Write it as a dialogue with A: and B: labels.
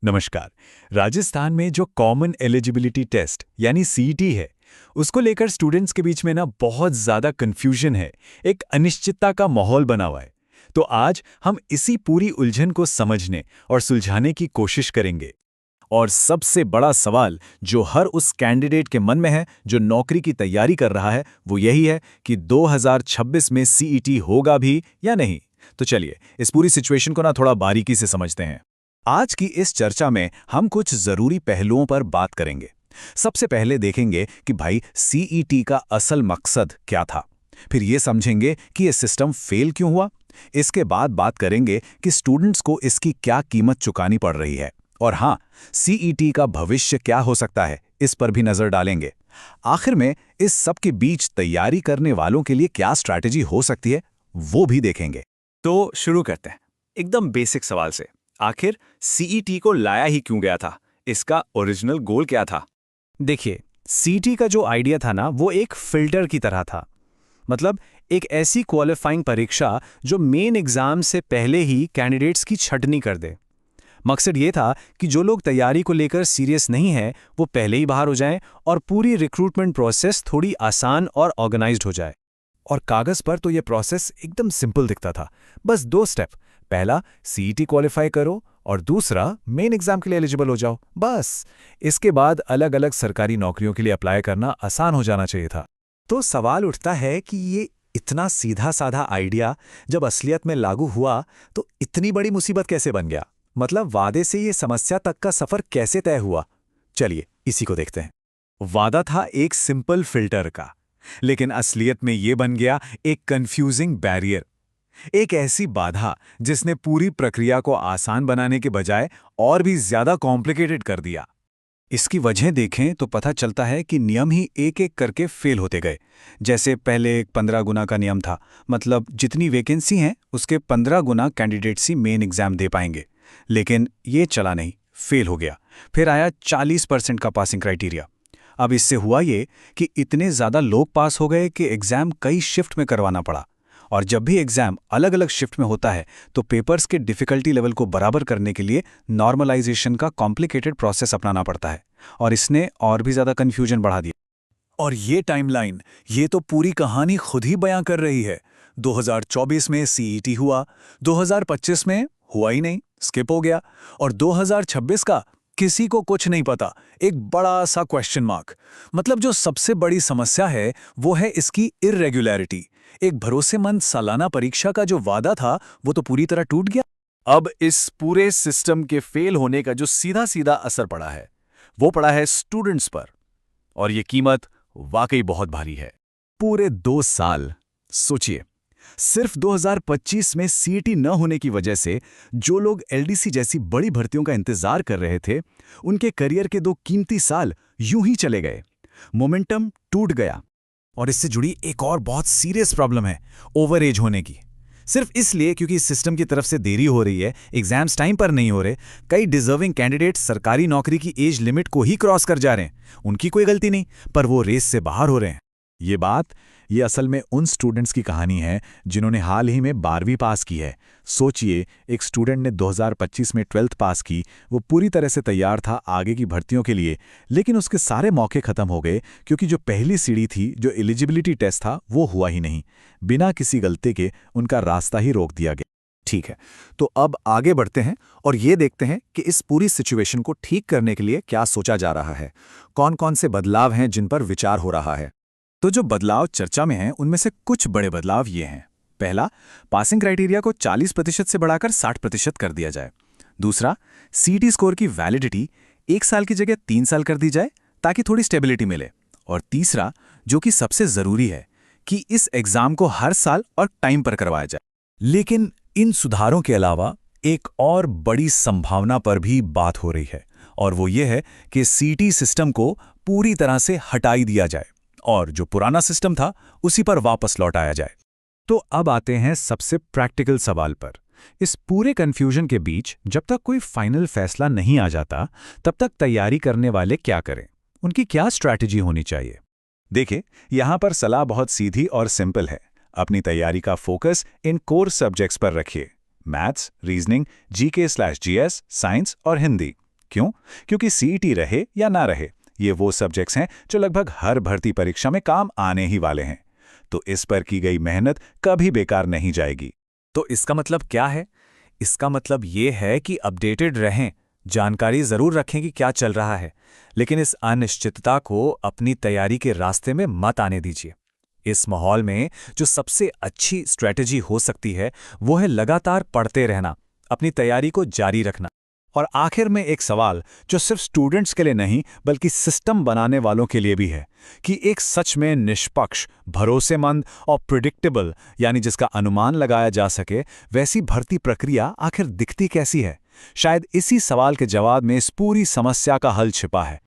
A: नमस्कार। राजस्थान में जो कॉमन एलिजिबिलिटी टेस्ट यानी सीईटी है, उसको लेकर स्टूडेंट्स के बीच में बहुत ज़्यादा कन्फ्यूजन है, एक अनिश्चितता का माहौल बना हुआ है। तो आज हम इसी पूरी उलझन को समझने और सुलझाने की कोशिश करेंगे।
B: और सबसे बड़ा सवाल जो हर उस कैंडिडेट के मन में है जो नौकरी की तैयारी कर रहा है, वो यही है कि 2026 में सीईटी होगा भी या नहीं। तो चलिए इस पूरी सिचुएशन को थोड़ा बारीकी से समझते हैं। आज की इस चर्चा में हम कुछ जरूरी पहलुओं पर बात करेंगे। सबसे पहले देखेंगे कि भाई सीईटी का असल मकसद क्या था। फिर ये समझेंगे कि ये सिस्टम फेल क्यों हुआ। इसके बाद बात करेंगे कि स्टूडेंट्स को इसकी क्या कीमत चुकानी पड़ रही है। और हाँ, सीईटी का भविष्य क्या हो सकता है, इस पर भी नजर डालेंगे। आखिर में इस सब के बीच तैयारी करने वालों के लिए क्या स्ट्रैटेजी हो सकती है, वो भी देखेंगे।
C: तो शुरू करते हैं एकदम बेसिक सवाल से। आखिर सीईटी को लाया ही क्यों गया था? इसका ओरिजिनल गोल क्या था?
B: देखिए, सीईटी का जो आइडिया था ना, वो एक फिल्टर की तरह था। मतलब एक ऐसी क्वालिफाइंग परीक्षा जो मेन एग्जाम से पहले ही कैंडिडेट्स की छंटनी कर दे। मकसद ये था कि जो लोग तैयारी को लेकर सीरियस नहीं हैं, वो पहले ही बाहर हो जाएं और पूरी रिक्रूटमेंट प्रोसेस थोड़ी आसान और ऑर्गेनाइज्ड हो जाए। और कागज पर तो ये प्रोसेस एकदम सिंपल दिखता था। बस 2 स्टेप, पहला सीईटी क्वालिफाई करो और दूसरा मेन एग्जाम के लिए एलिजिबल हो जाओ। बस इसके बाद अलग अलग सरकारी नौकरियों के लिए अप्लाई करना आसान हो जाना चाहिए था। तो सवाल उठता है कि ये इतना सीधा साधा आइडिया जब असलियत में लागू हुआ तो इतनी बड़ी मुसीबत कैसे बन गया? मतलब वादे से ये समस्या तक का सफर कैसे तय हुआ? चलिए इसी को देखते हैं। वादा था एक सिंपल फिल्टर का, लेकिन असलियत में ये बन गया एक कंफ्यूजिंग बैरियर, एक ऐसी बाधा जिसने पूरी प्रक्रिया को आसान बनाने के बजाय और भी ज्यादा कॉम्प्लिकेटेड कर दिया। इसकी वजह देखें तो पता चलता है कि नियम ही एक एक करके फेल होते गए। जैसे पहले 15 गुना का नियम था, मतलब जितनी वैकेंसी हैं उसके 15 गुना कैंडिडेट्स ही मेन एग्जाम दे पाएंगे। लेकिन ये चला नहीं, फेल हो गया। फिर आया 40% का पासिंग क्राइटेरिया। अब इससे हुआ ये कि इतने ज़्यादा लोग पास हो गए कि एग्ज़ाम कई शिफ्ट में करवाना पड़ा। और जब भी एग्ज़ाम अलग अलग शिफ्ट में होता है तो पेपर्स के डिफ़िकल्टी लेवल को बराबर करने के लिए नॉर्मलाइजेशन का कॉम्प्लिकेटेड प्रोसेस अपनाना पड़ता है। और इसने और भी ज़्यादा कन्फ्यूजन बढ़ा दिया। और ये टाइमलाइन, ये तो पूरी कहानी खुद ही बयां कर रही है। 2024 में सीईटी हुआ, 2025 में हुआ ही नहीं, स्किप हो गया, और 2026 का किसी को कुछ नहीं पता, एक बड़ा सा क्वेश्चन मार्क। मतलब जो सबसे बड़ी समस्या है वो है इसकी इर्रेगुलरिटी। एक भरोसेमंद सालाना परीक्षा का जो वादा था वो तो पूरी तरह टूट गया।
C: अब इस पूरे सिस्टम के फेल होने का जो सीधा सीधा असर पड़ा है, वो पड़ा है स्टूडेंट्स पर। और ये कीमत वाकई बहुत भारी है।
B: पूरे 2 साल सोचिए, सिर्फ 2025 में सीईटी न होने की वजह से जो लोग एलडीसी जैसी बड़ी भर्तियों का इंतजार कर रहे थे, उनके करियर के 2 कीमती साल यूं ही चले गए। मोमेंटम टूट गया। और इससे जुड़ी एक और बहुत सीरियस प्रॉब्लम है, ओवर एज होने की। सिर्फ इसलिए क्योंकि इस सिस्टम की तरफ से देरी हो रही है, एग्जाम्स टाइम पर नहीं हो रहे, कई डिजर्विंग कैंडिडेट सरकारी नौकरी की एज लिमिट को ही क्रॉस कर जा रहे हैं। उनकी कोई गलती नहीं, पर वो रेस से बाहर हो रहे हैं। ये असल में उन स्टूडेंट्स की कहानी है जिन्होंने हाल ही में 12वीं पास की है। सोचिए, एक स्टूडेंट ने 2025 में 12th पास की, वो पूरी तरह से तैयार था आगे की भर्तियों के लिए, लेकिन उसके सारे मौके खत्म हो गए क्योंकि जो पहली सीढ़ी थी, जो एलिजिबिलिटी टेस्ट था, वो हुआ ही नहीं। बिना किसी गलती के उनका रास्ता ही रोक दिया गया। ठीक है, तो अब आगे बढ़ते हैं और ये देखते हैं कि इस पूरी सिचुएशन को ठीक करने के लिए क्या सोचा जा रहा है, कौन कौन से बदलाव हैं जिन पर विचार हो रहा है। तो जो बदलाव चर्चा में हैं, उनमें से कुछ बड़े बदलाव ये हैं। पहला, पासिंग क्राइटेरिया को 40% से बढ़ाकर 60% कर दिया जाए। दूसरा, सीईटी स्कोर की वैलिडिटी 1 साल की जगह 3 साल कर दी जाए ताकि थोड़ी स्टेबिलिटी मिले। और तीसरा, जो कि सबसे जरूरी है, कि इस एग्जाम को हर साल और टाइम पर करवाया जाए। लेकिन इन सुधारों के अलावा एक और बड़ी संभावना पर भी बात हो रही है, और वो ये है कि सीईटी सिस्टम को पूरी तरह से हटाई दिया जाए और जो पुराना सिस्टम था उसी पर वापस लौटाया जाए। तो अब आते हैं सबसे प्रैक्टिकल सवाल पर। इस पूरे कंफ्यूजन के बीच जब तक कोई फाइनल फैसला नहीं आ जाता, तब तक तैयारी करने वाले क्या करें? उनकी क्या स्ट्रैटेजी होनी चाहिए? देखिए, यहां पर सलाह बहुत सीधी और सिंपल है। अपनी तैयारी का फोकस इन कोर सब्जेक्ट्स पर रखिए: मैथ्स, रीजनिंग, जीके/जीएस, साइंस और हिंदी।
A: क्यों? क्योंकि सीईटी रहे या ना रहे, ये वो सब्जेक्ट्स हैं जो लगभग हर भर्ती परीक्षा में काम आने ही वाले हैं। तो इस पर की गई मेहनत कभी बेकार नहीं जाएगी।
B: तो इसका मतलब क्या है? इसका मतलब ये है कि अपडेटेड रहें, जानकारी जरूर रखें कि क्या चल रहा है, लेकिन इस अनिश्चितता को अपनी तैयारी के रास्ते में मत आने दीजिए। इस माहौल में जो सबसे अच्छी स्ट्रेटजी हो सकती है वो है लगातार पढ़ते रहना, अपनी तैयारी को जारी रखना।
A: और आखिर में एक सवाल जो सिर्फ स्टूडेंट्स के लिए नहीं बल्कि सिस्टम बनाने वालों के लिए भी है कि एक सच में निष्पक्ष, भरोसेमंद और प्रिडिक्टेबल यानी जिसका अनुमान लगाया जा सके वैसी भर्ती प्रक्रिया आखिर दिखती कैसी है? शायद इसी सवाल के जवाब में इस पूरी समस्या का हल छिपा है।